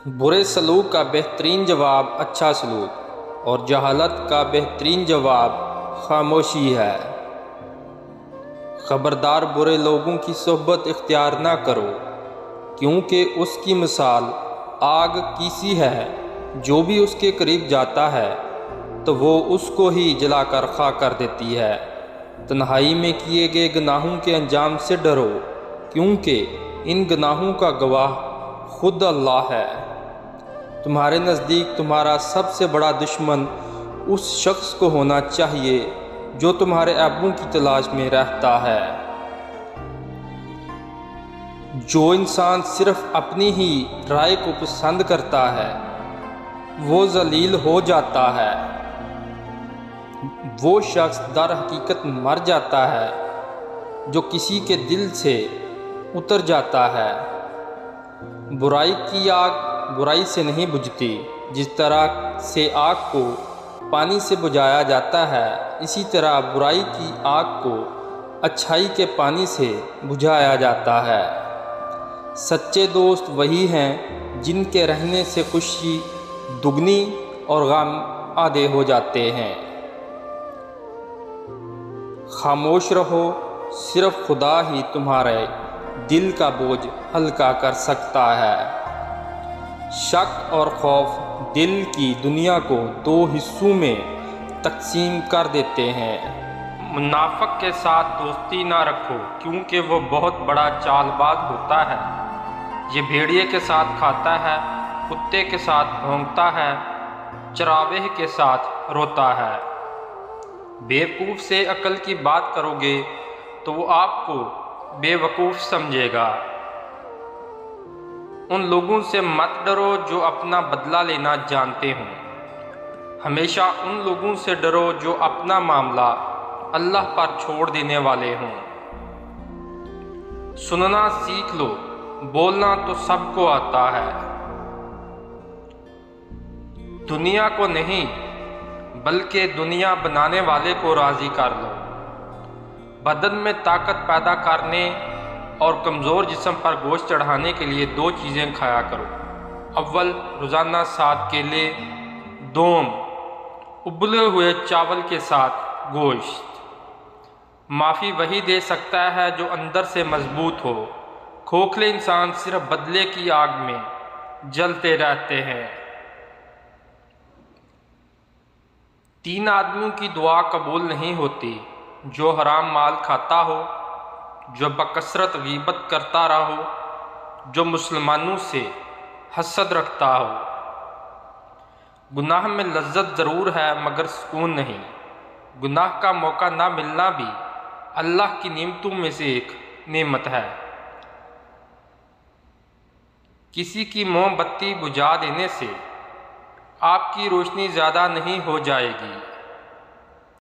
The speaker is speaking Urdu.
برے سلوک کا بہترین جواب اچھا سلوک، اور جہالت کا بہترین جواب خاموشی ہے۔ خبردار، برے لوگوں کی صحبت اختیار نہ کرو، کیونکہ اس کی مثال آگ کی سی ہے۔ جو بھی اس کے قریب جاتا ہے تو وہ اس کو ہی جلا کر خاک کر دیتی ہے۔ تنہائی میں کیے گئے گناہوں کے انجام سے ڈرو، کیونکہ ان گناہوں کا گواہ خود اللہ ہے۔ تمہارے نزدیک تمہارا سب سے بڑا دشمن اس شخص کو ہونا چاہیے جو تمہارے عیبوں کی تلاش میں رہتا ہے۔ جو انسان صرف اپنی ہی رائے کو پسند کرتا ہے وہ ذلیل ہو جاتا ہے۔ وہ شخص در حقیقت مر جاتا ہے جو کسی کے دل سے اتر جاتا ہے۔ برائی کی آگ برائی سے نہیں بجھتی۔ جس طرح سے آگ کو پانی سے بجھایا جاتا ہے، اسی طرح برائی کی آگ کو اچھائی کے پانی سے بجھایا جاتا ہے۔ سچے دوست وہی ہیں جن کے رہنے سے خوشی دگنی اور غم آدھے ہو جاتے ہیں۔ خاموش رہو، صرف خدا ہی تمہارے دل کا بوجھ ہلکا کر سکتا ہے۔ شک اور خوف دل کی دنیا کو دو حصوں میں تقسیم کر دیتے ہیں۔ منافق کے ساتھ دوستی نہ رکھو، کیونکہ وہ بہت بڑا چال باز ہوتا ہے۔ یہ بھیڑیے کے ساتھ کھاتا ہے، کتے کے ساتھ بھونکتا ہے، چراویہ کے ساتھ روتا ہے۔ بے وقوف سے عقل کی بات کرو گے تو وہ آپ کو بے وقوف سمجھے گا۔ ان لوگوں سے مت ڈرو جو اپنا بدلہ لینا جانتے ہوں، ہمیشہ ان لوگوں سے ڈرو جو اپنا معاملہ اللہ پر چھوڑ دینے والے ہوں۔ سننا سیکھ لو، بولنا تو سب کو آتا ہے۔ دنیا کو نہیں بلکہ دنیا بنانے والے کو راضی کر لو۔ بدن میں طاقت پیدا کرنے اور کمزور جسم پر گوشت چڑھانے کے لیے دو چیزیں کھایا کرو۔ اول، روزانہ 7 کیلے۔ دوم، ابلے ہوئے چاول کے ساتھ گوشت۔ معافی وہی دے سکتا ہے جو اندر سے مضبوط ہو۔ کھوکھلے انسان صرف بدلے کی آگ میں جلتے رہتے ہیں۔ 3 آدمیوں کی دعا قبول نہیں ہوتی: جو حرام مال کھاتا ہو، جو بکثرت غیبت کرتا رہو، جو مسلمانوں سے حسد رکھتا ہو۔ گناہ میں لذت ضرور ہے مگر سکون نہیں۔ گناہ کا موقع نہ ملنا بھی اللہ کی نعمتوں میں سے ایک نعمت ہے۔ کسی کی موم بتی بجھا دینے سے آپ کی روشنی زیادہ نہیں ہو جائے گی۔